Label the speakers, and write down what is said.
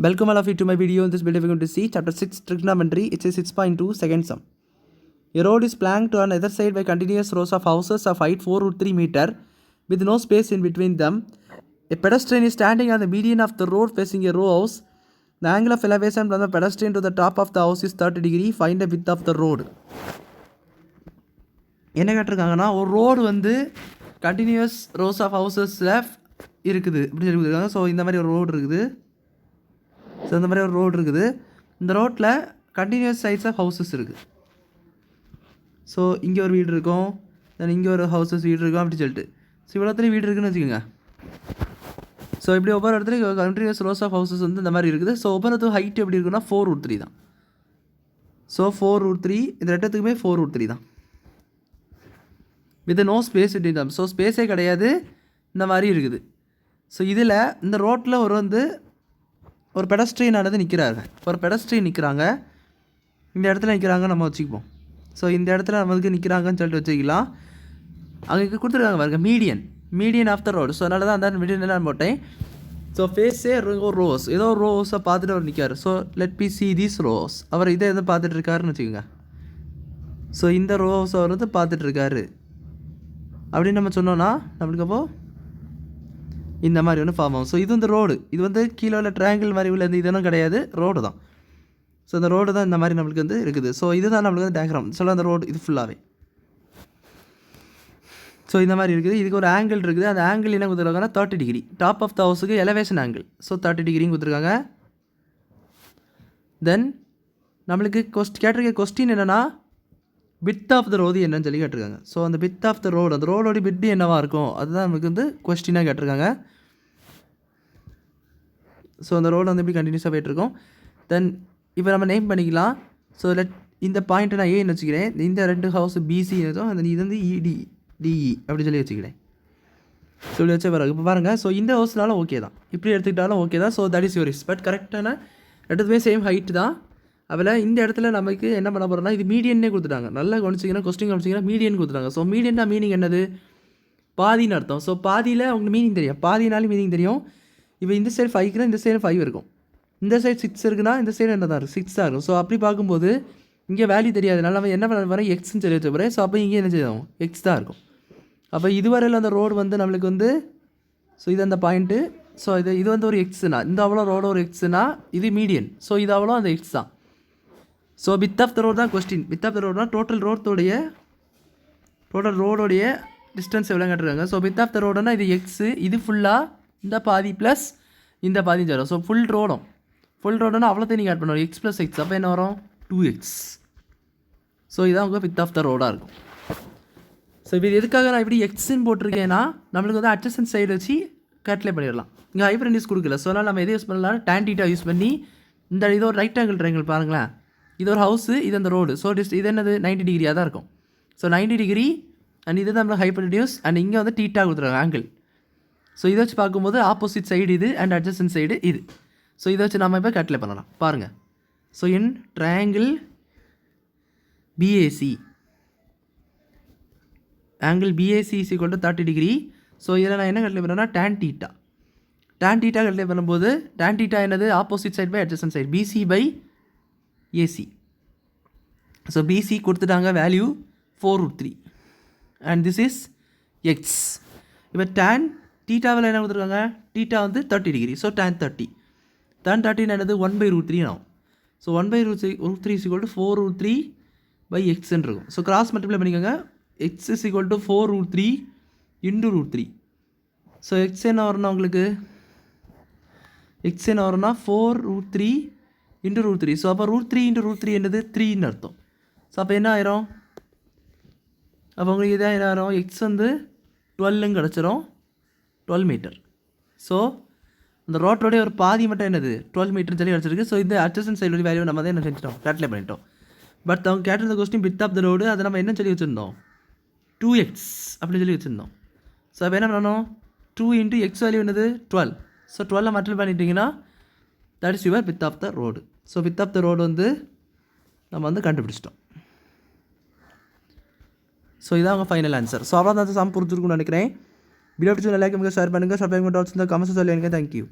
Speaker 1: Welcome all of you to my video. In this video, we're going to see chapter 6 trigonometry. It's a 6.2 second sum. A road is flanked on either side by continuous rows of houses of height 4√3 meter with no space in between them. A pedestrian is standing on the median of the road facing a row house. The angle of elevation from the pedestrian to the top of the house is 30 degree. Find the width of the road. என்ன கேட்டிருக்காங்கன்னா ஒரு road வந்து continuous rose of ஹவுசஸில் இருக்குது இப்படி சொல்லி கொடுத்துருக்காங்க. So இந்த மாதிரி ஒரு ரோடு இருக்குது. ஸோ இந்த மாதிரி ஒரு ரோடு இருக்குது. இந்த ரோட்டில் கண்டினியூஸ் சைட்ஸ் ஆஃப் ஹவுசஸ் இருக்குது. ஸோ இங்கே ஒரு வீடு இருக்கும், தென் இங்கே ஒரு ஹவுசஸ் வீடு இருக்கும் அப்படி சொல்லிட்டு. ஸோ இவ்வளோத்துலேயும் வீடு இருக்குதுன்னு வச்சுக்கோங்க. ஸோ இப்படி ஒவ்வொரு இடத்துலையும் கண்டினியூஸ் ரோஸ் ஆஃப் ஹவுசஸ் வந்து இந்த மாதிரி இருக்குது. ஸோ ஒவ்வொருத்தும் ஹைட் எப்படி இருக்குன்னா 4√3 தான். ஸோ 4√3 இந்த ரெண்டுத்துக்குமே 4√3 தான். With no space between. So ஸ்பேஸே கிடையாது, இந்த மாதிரி இருக்குது. ஸோ இதில் இந்த ரோட்டில் ஒரு பெடஸ்ட்ரியனானது நிற்கிறாங்க. ஒரு பெடஸ்ட்ரியன் நிற்கிறாங்க, இந்த இடத்துல நிற்கிறாங்க நம்ம வச்சுக்குவோம். ஸோ இந்த இடத்துல நம்மளுக்கு நிற்கிறாங்கன்னு சொல்லிட்டு வச்சுக்கலாம். அங்கே கொடுத்துருக்காங்க பாருங்க median of the road. So அதனால தான் அந்த மீடியன் நான் போட்டேன். ஸோ ஃபேஸே ஒரு ரோஸ், ஏதோ ஒரு ரோஸை பார்த்துட்டு அவர் நிற்கார். So let B C this rose. அவர் இதை எதை பார்த்துட்டு இருக்காருன்னு வச்சுக்கோங்க. ஸோ இந்த ரோஸ் அவர் வந்து பார்த்துட்டு இருக்காரு அப்படின்னு நம்ம சொன்னோன்னா நம்மளுக்கு அப்போது இந்த மாதிரி ஒன்று ஃபார்ம் ஆகும். ஸோ இது வந்து ரோடு, இது வந்து கீழே உள்ள ட்ரையாங்கிள் மாதிரி உள்ள இதெல்லாம் கிடையாது, ரோடு தான். ஸோ இந்த ரோடு தான் இந்த மாதிரி நம்மளுக்கு வந்து இருக்குது. ஸோ இதுதான் நம்மளுக்கு வந்து டயக்ராம். சொல்ல அந்த ரோடு இது ஃபுல்லாகவே ஸோ இந்த மாதிரி இருக்குது. இதுக்கு ஒரு ஆங்கிள் இருக்குது. அந்த ஆங்கிள் என்ன கொடுத்துருக்காங்கன்னா 30 டிகிரி. டாப் ஆஃப் த ஹவுஸுக்கு எலவேஷன் ஆங்கிள். ஸோ 30 டிகிரின்னு கொடுத்துருக்காங்க. தென் நம்மளுக்கு கேட்டிருக்க கொஸ்டின் என்னென்னா பிட் ஆஃப் த ரோடு என்னன்னு சொல்லி கேட்டிருக்காங்க. ஸோ அந்த பிட் ஆஃப் த ரோடு, அந்த ரோடோட பிட் என்னவாக இருக்கும் அதுதான் நமக்கு வந்து கொஸ்டினாக கேட்டிருக்காங்க. ஸோ அந்த ரோடு வந்து எப்படி கண்டினியூஸாக போய்ட்டுருக்கோம். தென் இப்போ நம்ம நேம் பண்ணிக்கலாம். ஸோ இந்த பாயிண்ட்டை நான் ஏன்னு வச்சுக்கிறேன். இந்த ரெண்டு ஹவுஸ் பிசி அந்த இது வந்து டிஇ அப்படி சொல்லி வச்சுக்கிறேன். சொல்லி வச்சா பிறகு இப்போ பாருங்கள். ஸோ இந்த ஹவுஸ்னாலும் ஓகே தான், இப்படி எடுத்துக்கிட்டாலும் ஓகே தான். So that is Yuri's. But கரெக்டான ரெண்டுத்துமே சேம் ஹைட்டு தான். அதில் இந்த இடத்துல நமக்கு என்ன பண்ண போகிறோம்னா இது மீடியன்னே கொடுத்துட்டாங்க. நல்லா கவனிச்சிங்கன்னா கொஸ்டின் கவனிச்சிங்கன்னா மீடியன் கொடுத்துட்டாங்க. ஸோ மீடியன்னா மீனிங் என்னது, பாதின்னு அர்த்தம். ஸோ பாதியில் உங்களுக்கு மீனிங் தெரியும், பாதினாலும் மீனிங் தெரியும். இப்போ இந்த சைடு 5க்குன்னா இந்த சைடு 5 இருக்கும், இந்த சைடு 6 இருக்குன்னா இந்த சைடு என்ன தான் இருக்கும் 6 தான் இருக்கும். ஸோ அப்படி பார்க்கும்போது இங்கே வேல்யூ தெரியாதனால நம்ம என்ன பண்ண போகிறோம் எக்ஸ்ன்னு சொல்லி வச்ச போகிறேன். ஸோ அப்போ இங்கே என்ன செய்யும் எக்ஸ் தான் இருக்கும். அப்போ இதுவரையில் அந்த ரோடு வந்து நம்மளுக்கு வந்து ஸோ இது அந்த பாயிண்ட்டு. ஸோ இது வந்து ஒரு எக்ஸ்னா, இந்த அவ்வளோ ரோடு ஒரு எக்ஸ்னா இது மீடியன். ஸோ இது அவ்வளோ அந்த எக்ஸ் தான். So width of the road தான் கொஸ்டின். வித் ஆஃப் த ரோடுனா டோட்டல் ரோடோடைய டிஸ்டன்ஸ் எவ்வளோ கேட்டிருக்காங்க. ஸோ வித் ஆஃப் த ரோடுனா இது எக்ஸு, இது ஃபுல்லாக இந்த பாதி ப்ளஸ் இந்த பாதி வரும். ஸோ ஃபுல் ரோடுனா அவ்வளோத்தையும் நீங்கள் ஆட் பண்ணுவோம் எக்ஸ் ப்ளஸ் எக்ஸ். அப்போ என்ன வரும் 2x. ஸோ இதான் உங்கள் வித் ஆஃப் த ரோடாக இருக்கும். ஸோ இப்போ இது எதுக்காக நான் இப்படி எக்ஸ்ன்னு போட்டிருக்கேன்னா நம்மளுக்கு வந்து அட்ஜசன்ட் சைடு வச்சு கேல்குலேட் பண்ணிடலாம். இங்கே ஹைப்பர்டென்யூஸ் கொடுக்கல. ஸோ அதனால் நம்ம எதை யூஸ் பண்ணலாம் tan θ யூஸ் பண்ணி இந்த இது ஒரு ரைட் ஆங்கிள் ட்ரையாங்கிள் பாருங்களேன். இது ஒரு ஹவுஸு, இது அந்த ரோடு. ஸோ இது என்னது 90 டிகிரியாக தான் இருக்கும். ஸோ 90 டிகிரி அண்ட் இது தான் நம்மளுக்கு ஹைப்பர்டென்யூஸ் அண்ட் இங்கே வந்து θ கொடுத்துருக்காங்க ஆங்கிள். ஸோ இதை வச்சு பார்க்கும்போது ஆப்போசிட் சைடு இது அண்ட் அட்ஜசன்ட் சைடு இது. ஸோ இதை வச்சு நம்ம இப்போ கேல்குலேட் பண்ணலாம் பாருங்கள். So in triangle BAC angle BAC is equal to 30 degree. So இதில் நான் என்ன கேல்குலேட் பண்ணுறேன்னா tan θ கேல்குலேட் பண்ணும்போது tan θ என்னது opposite side by adjacent side BC by AC. So BC கொடுத்துட்டாங்க value 4√3 and this is x. இப்போ tan θவில் என்ன கொடுத்துருக்காங்க, θ வந்து 30 டிகிரி. ஸோ tan 30 என்னது 1/√3 ஆகும். So 1/√3 is equal to 4√3 by எக்ஸ்ன்னு இருக்கும். ஸோ கிராஸ் மல்டிப்ளை பண்ணிக்கோங்க. X is equal to 4√3 into √3. So x என்ன வரும்னா உங்களுக்கு 4√3 இன்டு √3. ஸோ அப்போ √3 இன்டு √3 என்னது 3ன்னு அர்த்தம். ஸோ அப்போ என்ன ஆயிரும், அப்போ உங்களுக்கு இதாக என்ன ஆயிரும் எக்ஸ் வந்து 12ன்னு கிடச்சிரும் 12 மீட்டர். ஸோ அந்த ரோட்டோடைய ஒரு பாதி மட்டும் என்னது 12 மீட்டர்னு சொல்லி கிடச்சிருக்கு. ஸோ இந்த அட்ஜசன்ட் சைடு வேல்யூ நம்ம தான் என்ன செஞ்சிட்டோம் கேல்குலேட் பண்ணிட்டோம். பட் அவங்க கேட்டிருந்த question width of the road அதை நம்ம என்ன சொல்லி வச்சுருந்தோம் 2x அப்படி சொல்லி வச்சுருந்தோம். ஸோ அப்போ என்ன பண்ணணும் 2 இன்ட்டு எக்ஸ் வேல்யூ என்னது 12. ஸோ 12 மல்டிப்ளை பண்ணிட்டீங்கன்னா that is your width of the road. So width of the road வந்து நம்ம வந்து கண்டுபிடிச்சிட்டோம். ஸோ இதான் அவங்க ஃபைனல் ஆன்சர். ஸோ அவ்வளோ தான் சம் புரிஞ்சிருக்குன்னு நினைக்கிறேன். வீடியோ பிடிச்சி லைக் பண்ணுங்கள், ஷேர் பண்ணுங்கள், சப்ஸ்கிரைப் பண்ணுங்கள், கமெண்ட்ஸ் சொல்லி எனக்கு தேங்க்யூ.